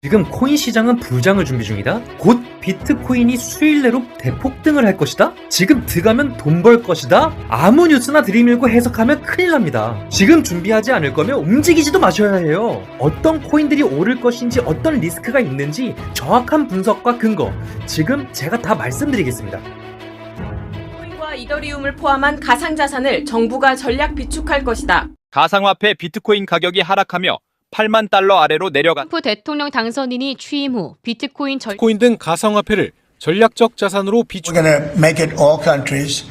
지금 코인 시장은 부장을 준비 중이다. 곧 비트코인이 수일 내로 대폭등을 할 것이다. 지금 들어가면 돈 벌 것이다. 아무 뉴스나 들이밀고 해석하면 큰일 납니다. 지금 준비하지 않을 거면 움직이지도 마셔야 해요. 어떤 코인들이 오를 것인지, 어떤 리스크가 있는지 정확한 분석과 근거, 지금 제가 다 말씀드리겠습니다. 비트코인과 이더리움을 포함한 가상자산을 정부가 전략 비축할 것이다. 가상화폐 비트코인 가격이 하락하며 8만 달러 아래로 내려간 트럼프 대통령 당선인이 취임 후 비트코인 코인 등 가상화폐를 전략적 자산으로 비축. We're going to make it all countries.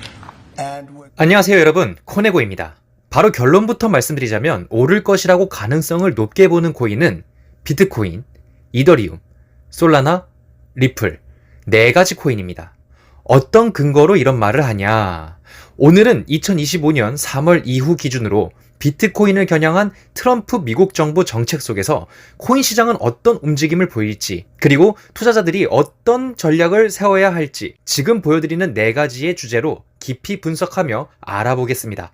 And 안녕하세요 여러분, 코네고입니다. 바로 결론부터 말씀드리자면 오를 것이라고 가능성을 높게 보는 코인은 비트코인, 이더리움, 솔라나, 리플 4가지 코인입니다. 어떤 근거로 이런 말을 하냐? 오늘은 2025년 3월 이후 기준으로 비트코인을 겨냥한 트럼프 미국 정부 정책 속에서 코인 시장은 어떤 움직임을 보일지, 그리고 투자자들이 어떤 전략을 세워야 할지 지금 보여드리는 4가지의 주제로 깊이 분석하며 알아보겠습니다.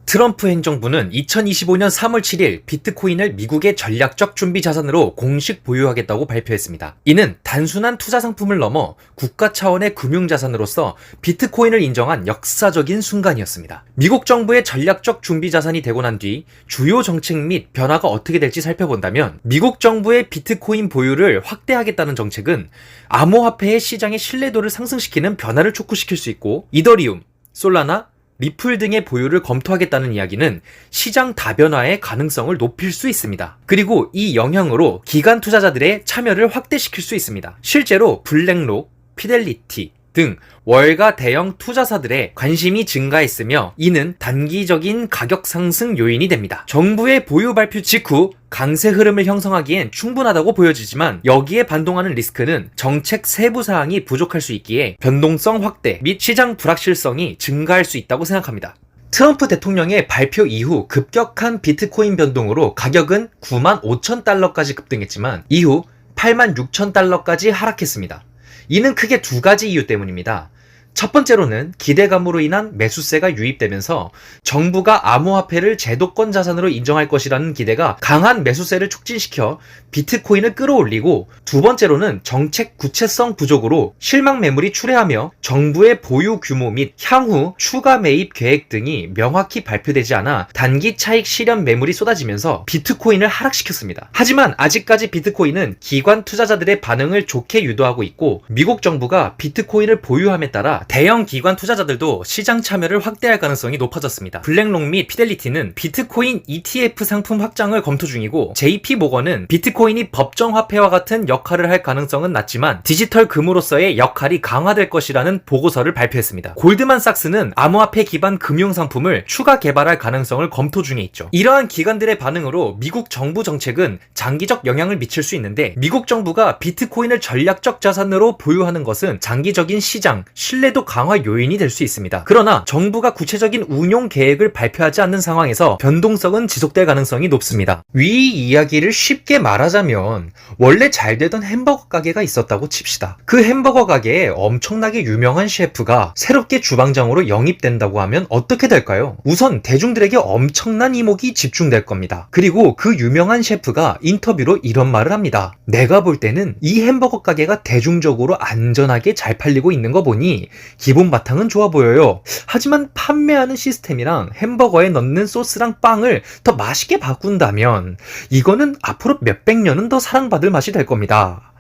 트럼프 행정부는 2025년 3월 7일 비트코인을 미국의 전략적 준비 자산으로 공식 보유하겠다고 발표했습니다. 이는 단순한 투자 상품을 넘어 국가 차원의 금융자산으로서 비트코인을 인정한 역사적인 순간이었습니다. 미국 정부의 전략적 준비 자산이 되고 난 뒤 주요 정책 및 변화가 어떻게 될지 살펴본다면, 미국 정부의 비트코인 보유를 확대하겠다는 정책은 암호화폐의 시장의 신뢰도를 상승시키는 변화를 촉구시킬 수 있고, 이더리움, 솔라나, 리플 등의 보유를 검토하겠다는 이야기는 시장 다변화의 가능성을 높일 수 있습니다. 그리고 이 영향으로 기관 투자자들의 참여를 확대시킬 수 있습니다. 실제로 블랙록, 피델리티 등 월가 대형 투자사들의 관심이 증가했으며, 이는 단기적인 가격 상승 요인이 됩니다. 정부의 보유 발표 직후 강세 흐름을 형성하기엔 충분하다고 보여지지만, 여기에 반동하는 리스크는 정책 세부 사항이 부족할 수 있기에 변동성 확대 및 시장 불확실성이 증가할 수 있다고 생각합니다. 트럼프 대통령의 발표 이후 급격한 비트코인 변동으로 가격은 95,000달러까지 급등했지만 이후 86,000달러까지 하락했습니다. 이는 크게 2가지 이유 때문입니다. 첫 번째로는 기대감으로 인한 매수세가 유입되면서 정부가 암호화폐를 제도권 자산으로 인정할 것이라는 기대가 강한 매수세를 촉진시켜 비트코인을 끌어올리고, 두 번째로는 정책 구체성 부족으로 실망 매물이 출회하며 정부의 보유 규모 및 향후 추가 매입 계획 등이 명확히 발표되지 않아 단기 차익 실현 매물이 쏟아지면서 비트코인을 하락시켰습니다. 하지만 아직까지 비트코인은 기관 투자자들의 반응을 좋게 유도하고 있고, 미국 정부가 비트코인을 보유함에 따라 대형 기관 투자자들도 시장 참여를 확대할 가능성이 높아졌습니다. 블랙록 및 피델리티는 비트코인 ETF 상품 확장을 검토 중이고, JP모건은 비트코인이 법정화폐와 같은 역할을 할 가능성은 낮지만 디지털 금으로서의 역할이 강화될 것이라는 보고서를 발표했습니다. 골드만삭스는 암호화폐 기반 금융 상품을 추가 개발할 가능성을 검토 중에 있죠. 이러한 기관들의 반응으로 미국 정부 정책은 장기적 영향을 미칠 수 있는데, 미국 정부가 비트코인을 전략적 자산으로 보유하는 것은 장기적인 시장 신뢰도 강화 요인이 될 수 있습니다. 그러나 정부가 구체적인 운용 계획을 발표하지 않는 상황에서 변동성은 지속될 가능성이 높습니다. 위 이야기를 쉽게 말하자면, 원래 잘 되던 햄버거 가게가 있었다고 칩시다. 그 햄버거 가게에 엄청나게 유명한 셰프가 새롭게 주방장으로 영입된다고 하면 어떻게 될까요? 우선 대중들에게 엄청난 이목이 집중될 겁니다. 그리고 그 유명한 셰프가 인터뷰로 이런 말을 합니다. 내가 볼 때는 이 햄버거 가게가 대중적으로 안전하게 잘 팔리고 있는 거 보니 기본 바탕은 좋아 보여요. 하지만 판매하는 시스템이랑 햄버거에 넣는 소스랑 빵을 더 맛있게 바꾼다면 이거는 앞으로 몇백 년은 더 사랑받을 맛이 될 겁니다.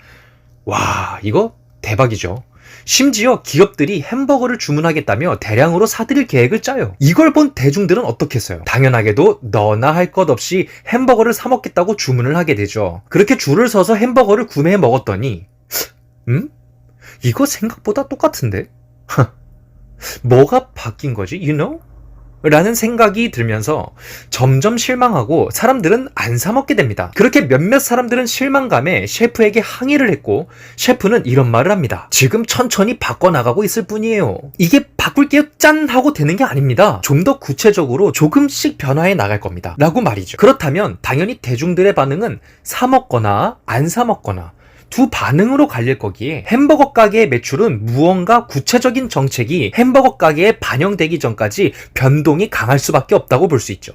와, 이거 대박이죠. 심지어 기업들이 햄버거를 주문하겠다며 대량으로 사들일 계획을 짜요. 이걸 본 대중들은 어떻겠어요? 당연하게도 너나 할 것 없이 햄버거를 사 먹겠다고 주문을 하게 되죠. 그렇게 줄을 서서 햄버거를 구매해 먹었더니 이거 생각보다 똑같은데? 뭐가 바뀐 거지? You know? 라는 생각이 들면서 점점 실망하고 사람들은 안 사 먹게 됩니다. 그렇게 몇몇 사람들은 실망감에 셰프에게 항의를 했고, 셰프는 이런 말을 합니다. 지금 천천히 바꿔나가고 있을 뿐이에요. 이게 바꿀게요 짠 하고 되는 게 아닙니다. 좀 더 구체적으로 조금씩 변화해 나갈 겁니다. 라고 말이죠. 그렇다면 당연히 대중들의 반응은 사 먹거나 안 사 먹거나 두 반응으로 갈릴 거기에, 햄버거 가게의 매출은 무언가 구체적인 정책이 햄버거 가게에 반영되기 전까지 변동이 강할 수밖에 없다고 볼 수 있죠.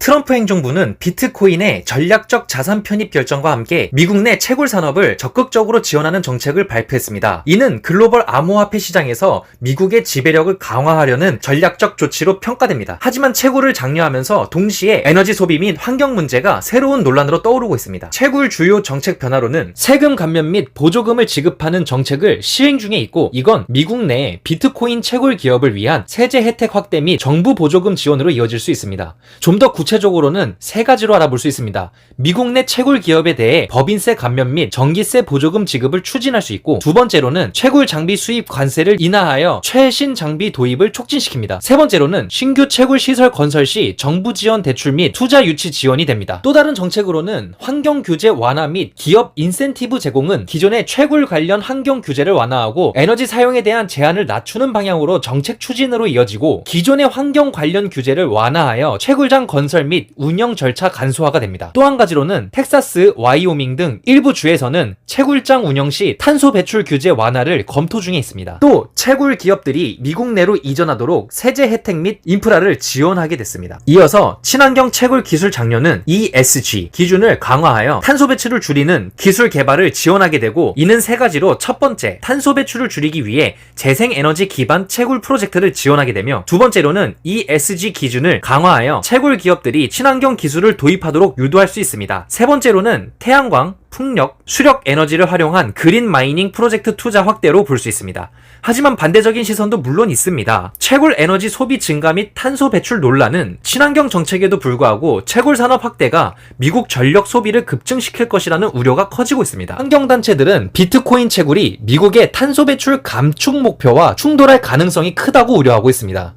트럼프 행정부는 비트코인의 전략적 자산 편입 결정과 함께 미국 내 채굴 산업을 적극적으로 지원하는 정책을 발표했습니다. 이는 글로벌 암호화폐 시장에서 미국의 지배력을 강화하려는 전략적 조치로 평가됩니다. 하지만 채굴을 장려하면서 동시에 에너지 소비 및 환경 문제가 새로운 논란으로 떠오르고 있습니다. 채굴 주요 정책 변화로는 세금 감면 및 보조금을 지급하는 정책을 시행 중에 있고, 이건 미국 내 비트코인 채굴 기업을 위한 세제 혜택 확대 및 정부 보조금 지원으로 이어질 수 있습니다. 좀 더 구체적으로는 세 가지로 알아볼 수 있습니다. 미국 내 채굴 기업에 대해 법인세 감면 및 전기세 보조금 지급을 추진할 수 있고, 두 번째로는 채굴 장비 수입 관세를 인하하여 최신 장비 도입을 촉진시킵니다. 세 번째로는 신규 채굴 시설 건설 시 정부 지원 대출 및 투자 유치 지원이 됩니다. 또 다른 정책으로는 환경 규제 완화 및 기업 인센티브 제공은 기존의 채굴 관련 환경 규제를 완화하고 에너지 사용에 대한 제한을 낮추는 방향으로 정책 추진으로 이어지고, 기존의 환경 관련 규제를 완화하여 채굴장 건설 및 운영 절차 간소화가 됩니다. 또 한 가지로는 텍사스, 와이오밍 등 일부 주에서는 채굴장 운영 시 탄소 배출 규제 완화를 검토 중에 있습니다. 또 채굴 기업들이 미국 내로 이전하도록 세제 혜택 및 인프라를 지원하게 됐습니다. 이어서 친환경 채굴 기술 장려는 ESG 기준을 강화하여 탄소 배출을 줄이는 기술 개발을 지원하게 되고, 이는 세 가지로 첫 번째, 탄소 배출을 줄이기 위해 재생에너지 기반 채굴 프로젝트를 지원하게 되며, 두 번째로는 ESG 기준을 강화하여 채굴 기업들이 친환경 기술을 도입하도록 유도할 수 있습니다. 세 번째로는 태양광, 풍력, 수력 에너지를 활용한 그린 마이닝 프로젝트 투자 확대로 볼 수 있습니다. 하지만 반대적인 시선도 물론 있습니다. 채굴 에너지 소비 증가 및 탄소 배출 논란은 친환경 정책에도 불구하고 채굴 산업 확대가 미국 전력 소비를 급증시킬 것이라는 우려가 커지고 있습니다. 환경단체들은 비트코인 채굴이 미국의 탄소 배출 감축 목표와 충돌할 가능성이 크다고 우려하고 있습니다.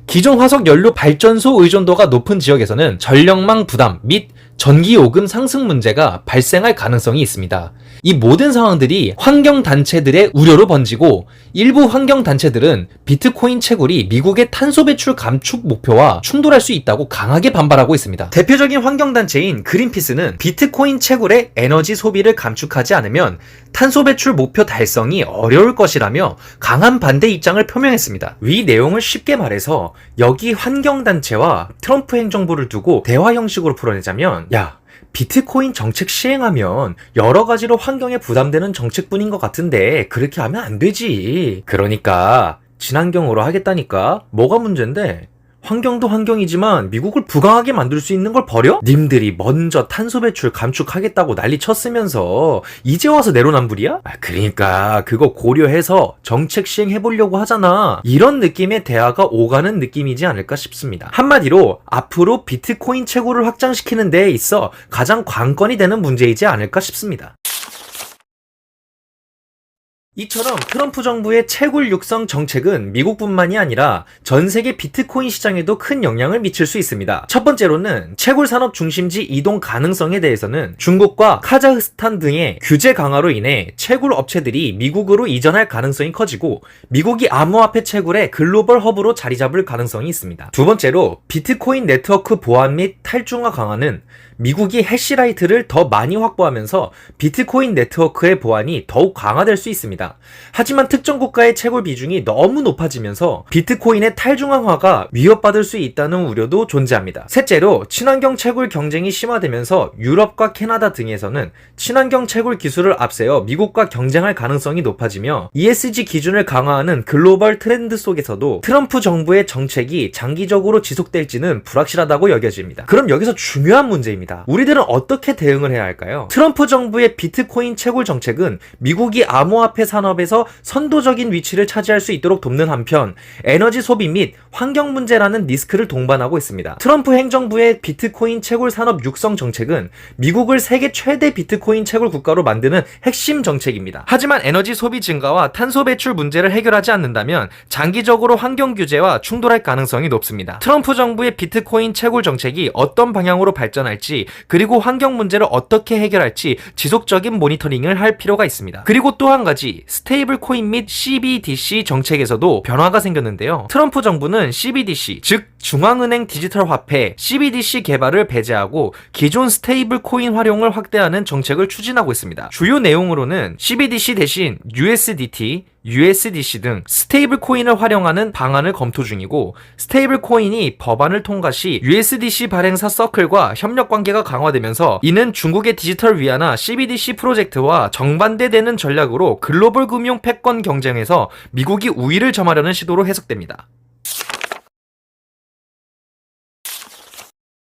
기존 화석 연료 발전소 의존도가 높은 지역에서는 전력망 부담 및 전기 요금 상승 문제가 발생할 가능성이 있습니다. 이 모든 상황들이 환경단체들의 우려로 번지고, 일부 환경단체들은 비트코인 채굴이 미국의 탄소 배출 감축 목표와 충돌할 수 있다고 강하게 반발하고 있습니다. 대표적인 환경단체인 그린피스는 비트코인 채굴의 에너지 소비를 감축하지 않으면 탄소 배출 목표 달성이 어려울 것이라며 강한 반대 입장을 표명했습니다. 위 내용을 쉽게 말해서 여기 환경단체와 트럼프 행정부를 두고 대화 형식으로 풀어내자면, 야, 비트코인 정책 시행하면 여러 가지로 환경에 부담되는 정책뿐인 것 같은데 그렇게 하면 안 되지. 그러니까 친환경으로 하겠다니까. 뭐가 문제인데? 환경도 환경이지만 미국을 부강하게 만들 수 있는 걸 버려? 님들이 먼저 탄소 배출 감축하겠다고 난리 쳤으면서 이제 와서 내로남불이야? 그러니까 그거 고려해서 정책 시행해보려고 하잖아. 이런 느낌의 대화가 오가는 느낌이지 않을까 싶습니다. 한마디로 앞으로 비트코인 채굴을 확장시키는 데에 있어 가장 관건이 되는 문제이지 않을까 싶습니다. 이처럼 트럼프 정부의 채굴 육성 정책은 미국뿐만이 아니라 전 세계 비트코인 시장에도 큰 영향을 미칠 수 있습니다. 첫 번째로는 채굴 산업 중심지 이동 가능성에 대해서는 중국과 카자흐스탄 등의 규제 강화로 인해 채굴 업체들이 미국으로 이전할 가능성이 커지고, 미국이 암호화폐 채굴의 글로벌 허브로 자리 잡을 가능성이 있습니다. 두 번째로 비트코인 네트워크 보안 및 탈중화 강화는 미국이 해시라이트를 더 많이 확보하면서 비트코인 네트워크의 보안이 더욱 강화될 수 있습니다. 하지만 특정 국가의 채굴 비중이 너무 높아지면서 비트코인의 탈중앙화가 위협받을 수 있다는 우려도 존재합니다. 셋째로 친환경 채굴 경쟁이 심화되면서 유럽과 캐나다 등에서는 친환경 채굴 기술을 앞세워 미국과 경쟁할 가능성이 높아지며, ESG 기준을 강화하는 글로벌 트렌드 속에서도 트럼프 정부의 정책이 장기적으로 지속될지는 불확실하다고 여겨집니다. 그럼 여기서 중요한 문제입니다. 우리들은 어떻게 대응을 해야 할까요? 트럼프 정부의 비트코인 채굴 정책은 미국이 암호화폐 산업에서 선도적인 위치를 차지할 수 있도록 돕는 한편, 에너지 소비 및 환경 문제라는 리스크를 동반하고 있습니다. 트럼프 행정부의 비트코인 채굴 산업 육성 정책은 미국을 세계 최대 비트코인 채굴 국가로 만드는 핵심 정책입니다. 하지만 에너지 소비 증가와 탄소 배출 문제를 해결하지 않는다면 장기적으로 환경 규제와 충돌할 가능성이 높습니다. 트럼프 정부의 비트코인 채굴 정책이 어떤 방향으로 발전할지, 그리고 환경 문제를 어떻게 해결할지 지속적인 모니터링을 할 필요가 있습니다. 그리고 또 한 가지, 스테이블 코인 및 CBDC 정책에서도 변화가 생겼는데요. 트럼프 정부는 CBDC, 즉 중앙은행 디지털 화폐 CBDC 개발을 배제하고 기존 스테이블 코인 활용을 확대하는 정책을 추진하고 있습니다. 주요 내용으로는 CBDC 대신 USDT, USDC 등 스테이블 코인을 활용하는 방안을 검토 중이고, 스테이블 코인이 법안을 통과 시 USDC 발행사 서클과 협력 관계가 강화되면서 이는 중국의 디지털 위안화 CBDC 프로젝트와 정반대되는 전략으로 글로벌 금융 패권 경쟁에서 미국이 우위를 점하려는 시도로 해석됩니다.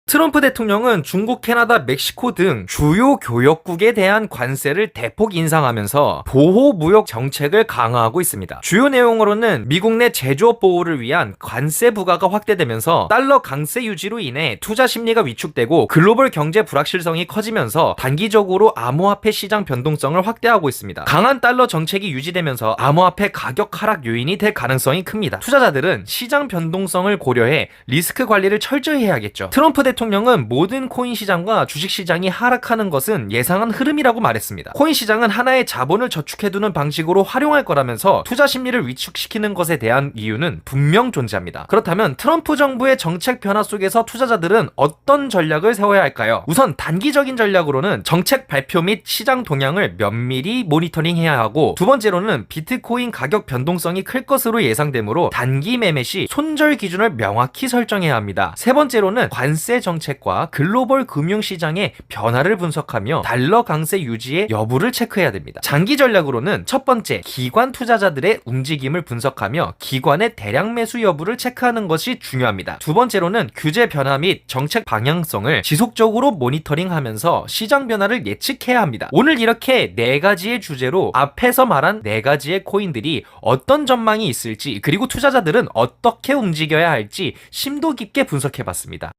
트럼프 대통령은 중국, 캐나다, 멕시코 등 주요 교역국에 대한 관세를 대폭 인상하면서 보호 무역 정책을 강화하고 있습니다. 주요 내용으로는 미국 내 제조업 보호를 위한 관세 부과가 확대되면서 달러 강세 유지로 인해 투자 심리가 위축되고 글로벌 경제 불확실성이 커지면서 단기적으로 암호화폐 시장 변동성을 확대하고 있습니다. 강한 달러 정책이 유지되면서 암호화폐 가격 하락 요인이 될 가능성이 큽니다. 투자자들은 시장 변동성을 고려해 리스크 관리를 철저히 해야겠죠. 트럼프 대통령은 모든 코인 시장과 주식 시장이 하락하는 것은 예상한 흐름이라고 말했습니다. 코인 시장은 하나의 자본을 저축해두는 방식으로 활용할 거라면서 투자 심리를 위축시키는 것에 대한 이유는 분명 존재합니다. 그렇다면 트럼프 정부의 정책 변화 속에서 투자자들은 어떤 전략을 세워야 할까요? 우선 단기적인 전략으로는 정책 발표 및 시장 동향을 면밀히 모니터링해야 하고, 두 번째로는 비트코인 가격 변동성이 클 것으로 예상되므로 단기 매매 시 손절 기준을 명확히 설정해야 합니다. 세 번째로는 관세 정책과 글로벌 금융시장의 변화를 분석하며 달러 강세 유지의 여부를 체크해야 됩니다. 장기 전략으로는 첫 번째, 기관 투자자들의 움직임을 분석하며 기관의 대량 매수 여부를 체크하는 것이 중요합니다. 두 번째로는 규제 변화 및 정책 방향성을 지속적으로 모니터링하면서 시장 변화를 예측해야 합니다. 오늘 이렇게 4가지의 주제로 앞에서 말한 4가지의 코인들이 어떤 전망이 있을지, 그리고 투자자들은 어떻게 움직여야 할지 심도 깊게 분석해봤습니다.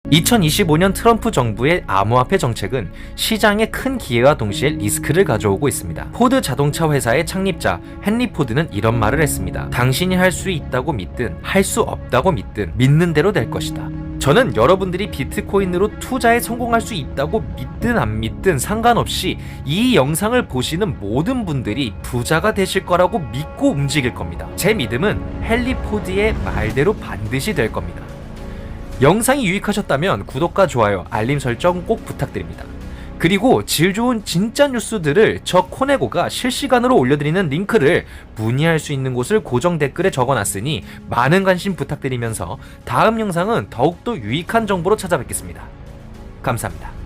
2025년 트럼프 정부의 암호화폐 정책은 시장에 큰 기회와 동시에 리스크를 가져오고 있습니다. 포드 자동차 회사의 창립자 헨리 포드는 이런 말을 했습니다. 당신이 할 수 있다고 믿든 할 수 없다고 믿든 믿는 대로 될 것이다. 저는 여러분들이 비트코인으로 투자에 성공할 수 있다고 믿든 안 믿든 상관없이 이 영상을 보시는 모든 분들이 부자가 되실 거라고 믿고 움직일 겁니다. 제 믿음은 헨리 포드의 말대로 반드시 될 겁니다. 영상이 유익하셨다면 구독과 좋아요, 알림 설정 꼭 부탁드립니다. 그리고 질 좋은 진짜 뉴스들을 저 코네고가 실시간으로 올려드리는 링크를 문의할 수 있는 곳을 고정 댓글에 적어놨으니 많은 관심 부탁드리면서 다음 영상은 더욱더 유익한 정보로 찾아뵙겠습니다. 감사합니다.